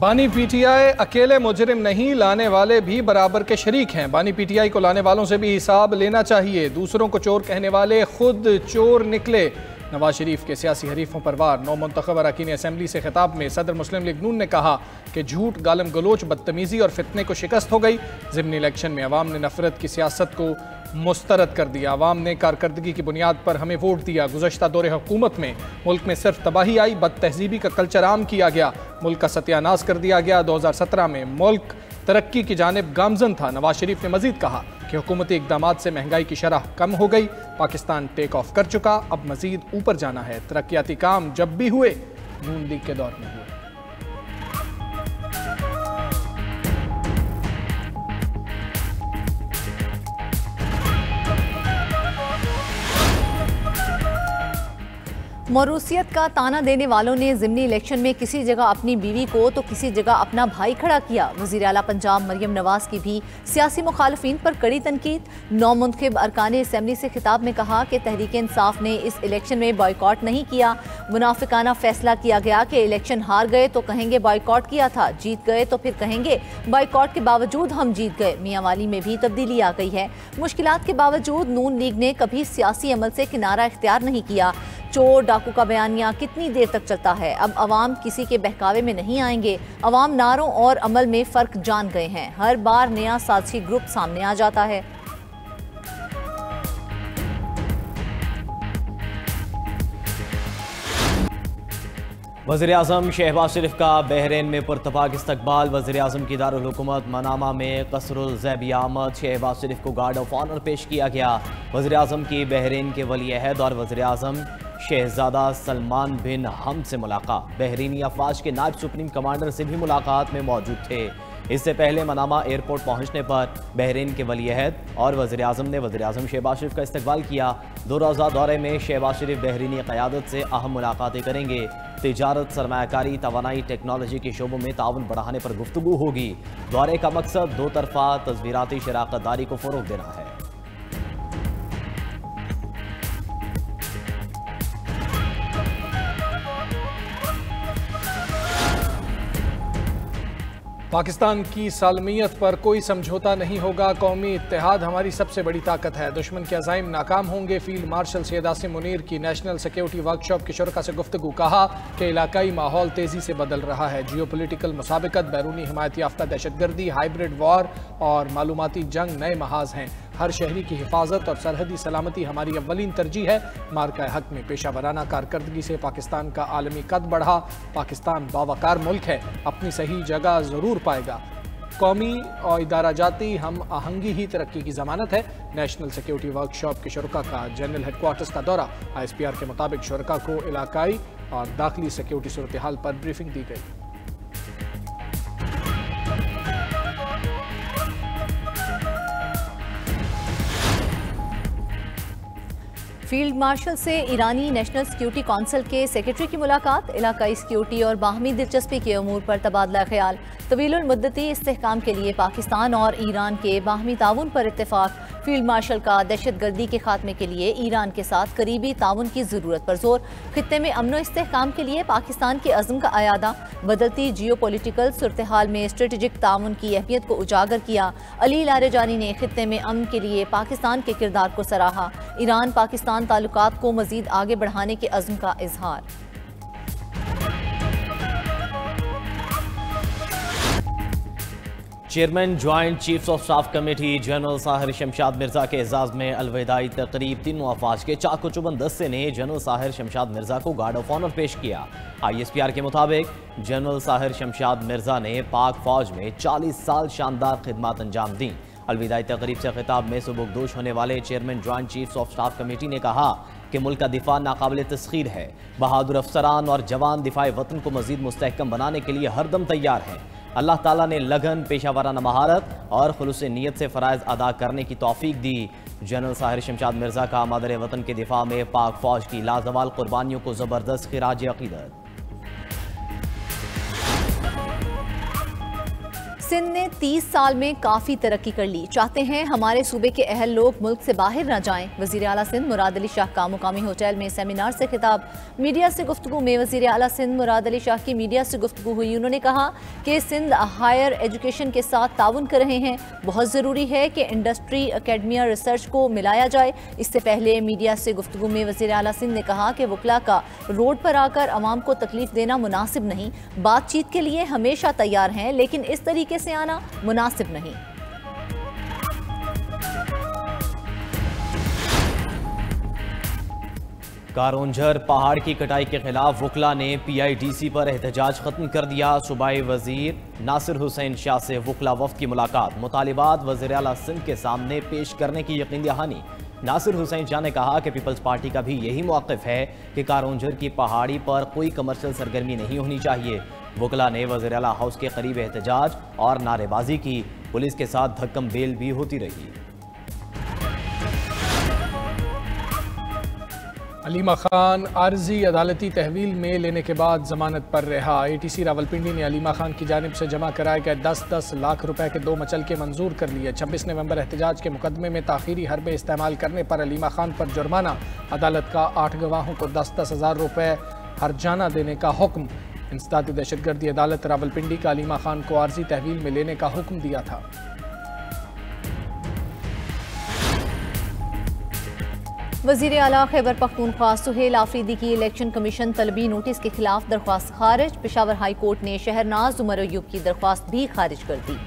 बानी पीटीआई अकेले मुजरिम नहीं, लाने वाले भी बराबर के शरीक हैं। बानी पीटीआई को लाने वालों से भी हिसाब लेना चाहिए। दूसरों को चोर कहने वाले खुद चोर निकले। नवाज शरीफ के सियासी हरीफों पर वार। नौ मुंतखब अरकान असम्बली से खिताब में सदर मुस्लिम लीग नून ने कहा कि झूठ, गालम गलोच, बदतमीजी और फितने को शिकस्त हो गई। ज़िमनी इलेक्शन में अवाम ने नफरत की सियासत को मुस्तरद कर दिया। अवाम ने कारकर्दगी की बुनियाद पर हमें वोट दिया। गुज़श्ता दौरे हुकूमत में मुल्क में सिर्फ तबाही आई, बद तहजीबी का कल्चर आम किया गया, मुल्क का सत्यानाश कर दिया गया। 2017 में मुल्क तरक्की की जानिब गामजन था। नवाज शरीफ ने मजीद कहा कि हुकूमती इक़दामात से महंगाई की शरह कम हो गई। पाकिस्तान टेक ऑफ कर चुका, अब मजीद ऊपर जाना है। तरक्याती काम जब भी हुए नून लीग के दौर में हुए। मौरूसियत का ताना देने वालों ने ज़िमनी इलेक्शन में किसी जगह अपनी बीवी को तो किसी जगह अपना भाई खड़ा किया। वज़ीर आला पंजाब मरियम नवाज की भी सियासी मुखालफिन पर कड़ी तनकीद। नौ मुंतखब अरकान असम्बली से खिताब में कहा कि तहरीक इंसाफ ने इस इलेक्शन में बॉयकॉट नहीं किया। मुनाफिकाना फैसला किया गया कि इलेक्शन हार गए तो कहेंगे बॉयकॉट किया था, जीत गए तो फिर कहेंगे बॉयकॉट के बावजूद हम जीत गए। मियाँ वाली में भी तब्दीली आ गई है। मुश्किलात के बावजूद नून लीग ने कभी सियासी अमल से किनारा इख्तियार नहीं किया। चोर डाकू का बयानिया कितनी देर तक चलता है? अब अवाम किसी के बहकावे में नहीं आएंगे। अवाम नारों और अमल में फ़र्क जान गए हैं। हर बार नया साजिशी ग्रुप सामने आ जाता है। वज़ीर-ए-आज़म शहबाज शरीफ का बहरीन में पुरतफाक इस्तकबाल। वज़ीर-ए-आज़म की दारुल हुकूमत मनामा में कसरुल ज़ैबी आमद। शहबाज शरीफ को गार्ड ऑफ ऑनर पेश किया गया। वज़ीर-ए-आज़म की बहरीन के वली अहद और वज़ीर-ए-आज़म शहजादा सलमान बिन हमद से मुलाकात। बहरीनी अफवाज के नायब सुप्रीम कमांडर से भी मुलाकात में मौजूद थे। इससे पहले मनामा एयरपोर्ट पहुंचने पर बहरीन के वली अहद और वज़ीर-ए-आज़म ने वज़ीर-ए-आज़म शहबाज शरीफ का इस्तकबाल किया। 2 रोज़ा दौरे में शहबाज शरीफ बहरीनी क़यादत से अहम मुलाकातें करेंगे। तिजारत, सरमायाकारी, तवानाई, टेक्नोलॉजी के शोबों में ताउन बढ़ाने पर गुफ्तगू होगी। दौरे का मकसद 2 तरफ़ा तस्वीराती शराकतदारी को फ़रोग़ देना है। पाकिस्तान की सालमियत पर कोई समझौता नहीं होगा। कौमी इत्तेहाद हमारी सबसे बड़ी ताकत है। दुश्मन के अज़ाइम नाकाम होंगे। फील्ड मार्शल सैयद आसिम मुनीर की नेशनल सिक्योरिटी वर्कशॉप की शुरका से गुफ्तगू। कहा कि इलाकाई माहौल तेज़ी से बदल रहा है। जियोपॉलिटिकल मुसाबिकत, बैरूनी हिमायत याफ्ता दहशतगर्दी, हाइब्रिड वॉर और मालूमाती जंग नए महाज हैं। हर शहरी की हिफाजत और सरहदी सलामती हमारी अव्वलीन तरजीह है। मार्का हक में पेशा वराना कारकर्दगी से पाकिस्तान का आलमी कद बढ़ा। पाकिस्तान बावकार मुल्क है, अपनी सही जगह ज़रूर पाएगा। कौमी और इदारा जाती हम आहंगी ही तरक्की की ज़मानत है। नेशनल सिक्योरिटी वर्कशॉप के शुरका का जनरल हेडक्वार्टर्स का दौरा। ISPR के मुताबिक शुरका को इलाकाई और दाखिली सिक्योरिटी सूरत हाल पर ब्रीफिंग दी गई। फील्ड मार्शल से ईरानी नेशनल सिक्योरिटी काउंसिल के सेक्रेटरी की मुलाकात। इलाकाई सिक्योरिटी और बाहमी दिलचस्पी के अमूर पर तबादला ख्याल। तवील मुद्दती इस्तेहकाम के लिए पाकिस्तान और ईरान के बाहमी ताउन पर इत्तेफाक। फील्ड मार्शल का दहशतगर्दी के खात्मे के लिए ईरान के साथ करीबी ताउन की ज़रूरत पर जोर। खित्ते में अमनो इस्तेहकाम के लिए पाकिस्तान के अज़्म का आयादा। बदलती जियोपॉलिटिकल सूरत हाल में स्ट्रेटेजिक ताउन की अहमियत को उजागर किया। अली लारेजानी ने खित्ते में अमन के लिए पाकिस्तान के किरदार को सराहा। ईरान पाकिस्तान ताल्लुकात को मज़ीद आगे बढ़ाने के अज़्म का इजहार। Chairman joint chiefs of staff committee general Sahir Shamshad Mirza के एजाज में अलविदाई तकरीब। तीनों अफवाज के चाको चुबंद दस्ते ने जनरल साहिर शमशाद मिर्जा को गार्ड ऑफ ऑनर पेश किया। ISPR के मुताबिक जनरल साहिर शमशाद मिर्जा ने पाक फौज में 40 साल शानदार खिदमत अंजाम दी। अलविदाई तकरीब से खिताब में सुबुकदोश होने वाले chairman joint chiefs of staff committee ने कहा कि मुल्क का दिफा नाकाबिल तस्खीर है। बहादुर अफसरान और जवान दिफाए वतन को मजीद मुस्तहकम बनाने के लिए हरदम तैयार हैं। अल्लाह ताला ने लगन, पेशा वराना महारत और खुलूस नीयत से फ़राइज़ अदा करने की तौफीक दी। जनरल साहिर शमशाद मिर्जा का मादर वतन के दिफा में पाक फौज की लाजवाल कुर्बानियों को ज़बरदस्त खिराज अक़ीदत। सिंध ने 30 साल में काफ़ी तरक्की कर ली, चाहते हैं हमारे सूबे के अहल लोग मुल्क से बाहर ना जाएं। वज़ीर आला सिंध मुराद अली शाह का मुकामी होटल में सेमिनार से खिताब। मीडिया से गुफ्तगू में वज़ीर आला सिंध मुराद अली शाह की मीडिया से गुफ्तगू हुई। उन्होंने कहा कि सिंध हायर एजुकेशन के साथ ताउन कर रहे हैं, बहुत ज़रूरी है कि इंडस्ट्री, अकेडमिया, रिसर्च को मिलाया जाए। इससे पहले मीडिया से गुफ्तगू में वज़ीर आला सिंध ने कहा कि वकला का रोड पर आकर अवाम को तकलीफ देना मुनासिब नहीं, बातचीत के लिए हमेशा तैयार हैं, लेकिन इस तरीके से आना मुनासिब नहीं। कारोंझर पहाड़ की कटाई के खिलाफ वकला ने PIDC पर एहतजाज खत्म कर दिया। सूबाई वजीर नासिर हुसैन शाह से वकला वफ्द की मुलाकात, मुतालिबात वज़ीर आला सिंध के सामने पेश करने की यकीन दहानी। नासिर हुसैन शाह ने कहा कि पीपल्स पार्टी का भी यही मौक़िफ़ है कि कारोंझर की पहाड़ी पर कोई कमर्शियल सरगर्मी नहीं होनी चाहिए। वकला ने वज़ीर आला हाउस के करीब एहतजाज और नारेबाजी की, पुलिस के साथ धक्कम बेल भी होती रही। अलीमा खान आर्जी अदालती तहवील में लेने के बाद जमानत पर रहा। ATC रावलपिंडी ने अलीमा खान की जानिब से जमा कराए गए 10-10 लाख रुपए के 2 मचलके मंजूर कर लिए। 26 नवंबर एहतजाज के मुकदमे में ताखीरी हरबे इस्तेमाल करने पर अलीमा खान पर जुर्माना, अदालत का 8 गवाहों को 10-10 हज़ार रुपए हर्जाना देने का हुक्म। इंसदादी दहशतगर्दी अदालत रावलपिंडी का अलीमा खान को आर्जी तहवील में लेने का हुक्म दिया था। वज़ीर आला खैबर पख्तूनख्वा सुहेल आफरीदी की इलेक्शन कमीशन तलबी नोटिस के खिलाफ दरख्वास्त खारिज। पेशावर हाई कोर्ट ने शहरनाज उमर अयूब की दरख्वास्त भी खारिज कर दी।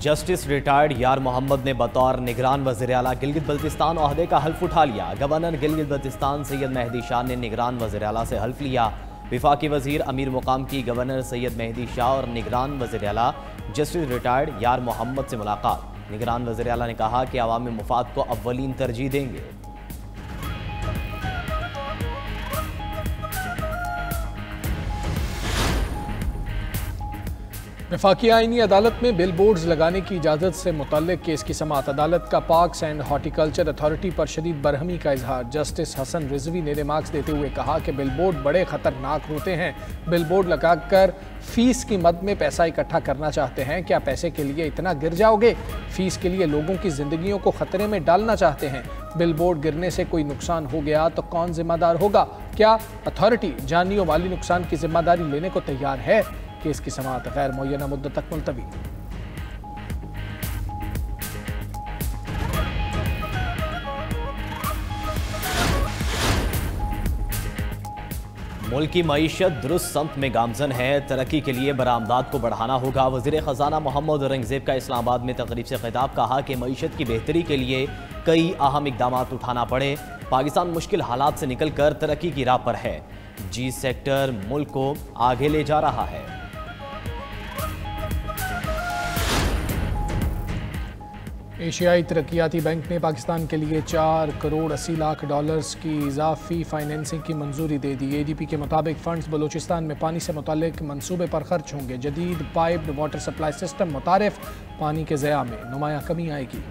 जस्टिस रिटायर्ड यार मोहम्मद ने बतौर निगरान वज़ीर आला गिलगित बल्तिस्तान ओहदे का हल्फ उठा लिया। गवर्नर गिलगित बल्तिस्तान सैयद मेहदी शाह ने निगरान वज़ीर आला से हल्फ लिया। विफाकी वज़ीर अमीर मुकाम की गवर्नर सैयद मेहदी शाह और निगरान वज़ीर आला जस्टिस रिटायर्ड यार मोहम्मद से मुलाकात। निगरान वज़ीर आला ने कहा कि अवामी मुफाद को अव्वलीन तरजीह देंगे। वफाकी आईनी अदालत में बिल बोर्ड्स लगाने की इजाज़त से मुतल्लिक केस की समाअत। अदालत का पार्क्स एंड हॉर्टिकल्चर अथॉरिटी पर शदीद बरहमी का इजहार। जस्टिस हसन रिजवी ने रिमार्क्स देते हुए कहा कि बिल बोर्ड बड़े ख़तरनाक होते हैं। बिल बोर्ड लगाकर फीस की मद में पैसा इकट्ठा करना चाहते हैं। क्या पैसे के लिए इतना गिर जाओगे? फीस के लिए लोगों की ज़िंदगियों को ख़तरे में डालना चाहते हैं। बिल बोर्ड गिरने से कोई नुकसान हो गया तो कौन जिम्मेदार होगा? क्या अथॉरिटी जानी और माली नुकसान की जिम्मेदारी लेने को तैयार है? केस की समाअत गैर मुअय्यना मुद्दत तक मुलतवी। मुल्क की मईशत दुरुस्त सम्त में गामजन है, तरक्की के लिए बरामदात को बढ़ाना होगा। वज़ीर ख़जाना मोहम्मद औरंगज़ेब का इस्लामाबाद में तकरीब से खिताब, कहा कि मईशत की बेहतरी के लिए कई अहम इक़दाम उठाना पड़े। पाकिस्तान मुश्किल हालात से निकल कर तरक्की की राह पर है। G सेक्टर मुल्क को आगे ले जा रहा है। एशियाई तरक्याती बैंक ने पाकिस्तान के लिए 4 करोड़ 80 लाख डॉलर्स की इजाफी फाइनेंसिंग की मंजूरी दे दी। ADP के मुताबिक फंड्स बलूचिस्तान में पानी से मुतालिक मंसूबे पर खर्च होंगे। जदीद पाइप्ड वाटर सप्लाई सिस्टम मुतारिफ, पानी के ज़या में नुमाया कमी आएगी।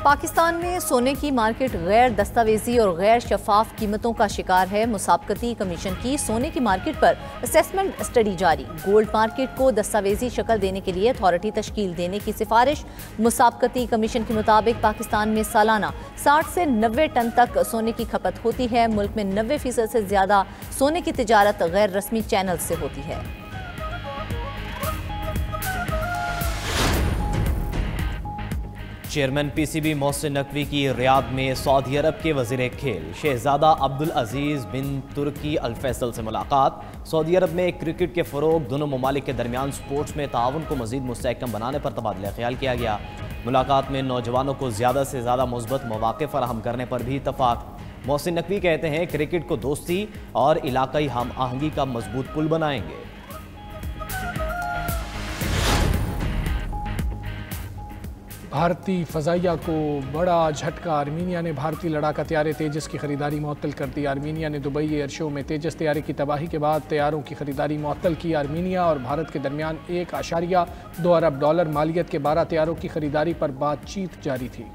पाकिस्तान में सोने की मार्केट गैर दस्तावेजी और गैर शफाफ कीमतों का शिकार है। मुसाबकती कमीशन की सोने की मार्केट पर असेसमेंट स्टडी जारी। गोल्ड मार्केट को दस्तावेजी शक्ल देने के लिए अथॉरिटी तश्कील देने की सिफारिश। मुसाबकती कमीशन के मुताबिक पाकिस्तान में सालाना 60 से 90 टन तक सोने की खपत होती है। मुल्क में 90% से ज़्यादा सोने की तिजारत गैर रस्मी चैनल से होती है। चेयरमैन PCB मोहसिन नकवी की रियाद में सऊदी अरब के वज़ीर खेल शहजादा अब्दुल अजीज़ बिन तुर्की अल फैसल से मुलाकात। सऊदी अरब में क्रिकेट के फ़रोग, दोनों ममालिक के दरमियान स्पोर्ट्स में ताउन को मज़ीद मुस्तहकम बनाने पर तबादला ख्याल किया गया। मुलाकात में नौजवानों को ज़्यादा से ज़्यादा मुस्बत मौक़े फ़राहम करने पर भी इत्तफ़ाक़। मोहसिन नकवी कहते हैं क्रिकेट को दोस्ती और इलाक़ाई हम आहंगी का मजबूत पुल बनाएंगे। भारतीय फ़ज़ाइया को बड़ा झटका। आर्मीनिया ने भारतीय लड़ाका तैयारे तेजस की खरीदारी मुअत्तल कर दी। आर्मीनिया ने दुबई एयर शो में तेजस तैयारे की तबाही के बाद तैयारों की खरीदारी मुअत्तल की। आर्मीनिया और भारत के दरमियान $1.2 अरब मालियत के 12 तैयारों की खरीदारी पर बातचीत जारी थी।